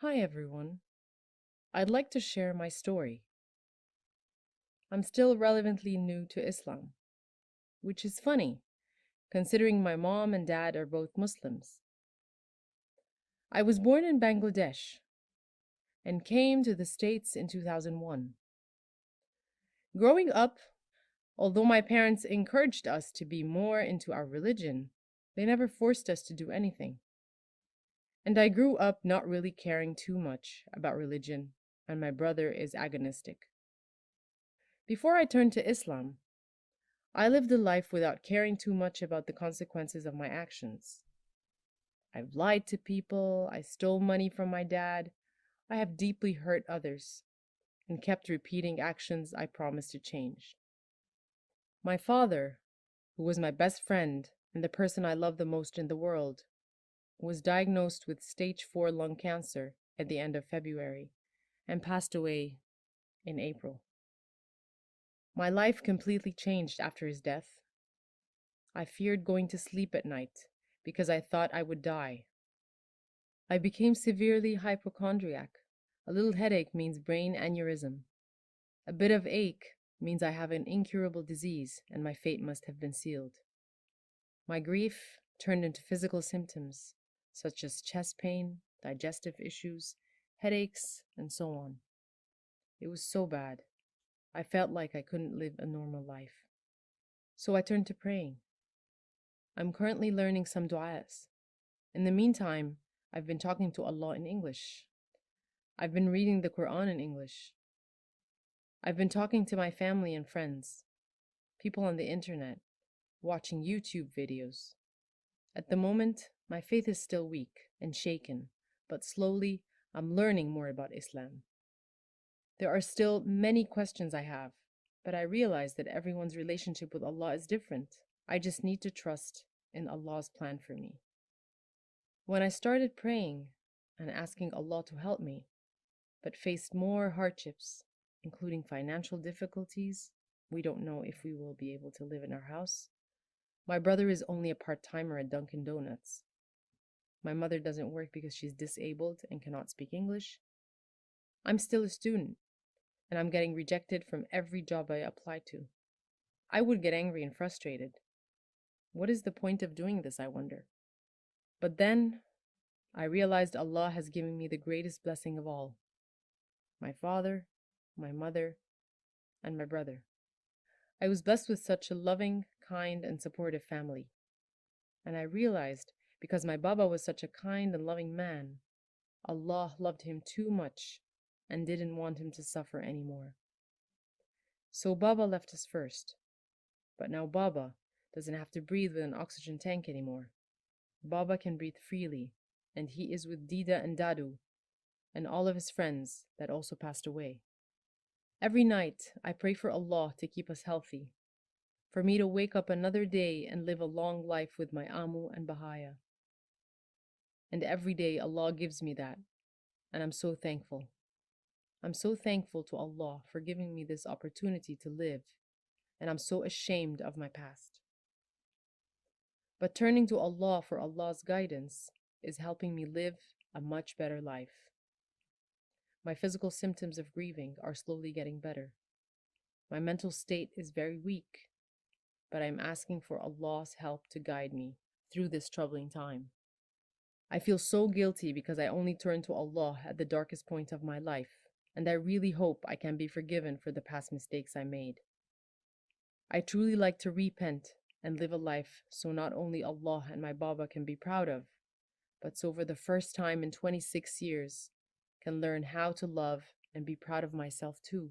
Hi everyone. I'd like to share my story. I'm still relevantly new to Islam, which is funny, considering my mom and dad are both Muslims. I was born in Bangladesh and came to the States in 2001. Growing up, although my parents encouraged us to be more into our religion, they never forced us to do anything. And I grew up not really caring too much about religion, and my brother is agonistic. Before I turned to Islam, I lived a life without caring too much about the consequences of my actions. I've lied to people, I stole money from my dad, I have deeply hurt others, and kept repeating actions I promised to change. My father, who was my best friend and the person I love the most in the world, was diagnosed with stage 4 lung cancer at the end of February and passed away in April. My life completely changed after his death. I feared going to sleep at night because I thought I would die. I became severely hypochondriac. A little headache means brain aneurysm. A bit of ache means I have an incurable disease and my fate must have been sealed. My grief turned into physical symptoms such as chest pain, digestive issues, headaches, and so on. It was so bad. I felt like I couldn't live a normal life. So I turned to praying. I'm currently learning some du'as. In the meantime, I've been talking to Allah in English. I've been reading the Quran in English. I've been talking to my family and friends, people on the internet, watching YouTube videos. At the moment, my faith is still weak and shaken, but slowly I'm learning more about Islam. There are still many questions I have, but I realize that everyone's relationship with Allah is different. I just need to trust in Allah's plan for me. When I started praying and asking Allah to help me, but faced more hardships, including financial difficulties, we don't know if we will be able to live in our house. My brother is only a part-timer at Dunkin' Donuts. My mother doesn't work because she's disabled and cannot speak English. I'm still a student, and I'm getting rejected from every job I apply to. I would get angry and frustrated. What is the point of doing this, I wonder? But then I realized Allah has given me the greatest blessing of all: my father, my mother, and my brother. I was blessed with such a loving, kind, and supportive family. And I realized, because my Baba was such a kind and loving man, Allah loved him too much and didn't want him to suffer anymore. So Baba left us first. But now Baba doesn't have to breathe with an oxygen tank anymore. Baba can breathe freely, and he is with Dida and Dadu and all of his friends that also passed away. Every night, I pray for Allah to keep us healthy, for me to wake up another day and live a long life with my Amu and Bahaya. And every day Allah gives me that, and I'm so thankful. I'm so thankful to Allah for giving me this opportunity to live, and I'm so ashamed of my past. But turning to Allah for Allah's guidance is helping me live a much better life. My physical symptoms of grieving are slowly getting better. My mental state is very weak, but I'm asking for Allah's help to guide me through this troubling time. I feel so guilty because I only turned to Allah at the darkest point of my life, and I really hope I can be forgiven for the past mistakes I made. I truly like to repent and live a life so not only Allah and my Baba can be proud of, but so for the first time in 26 years, can learn how to love and be proud of myself too.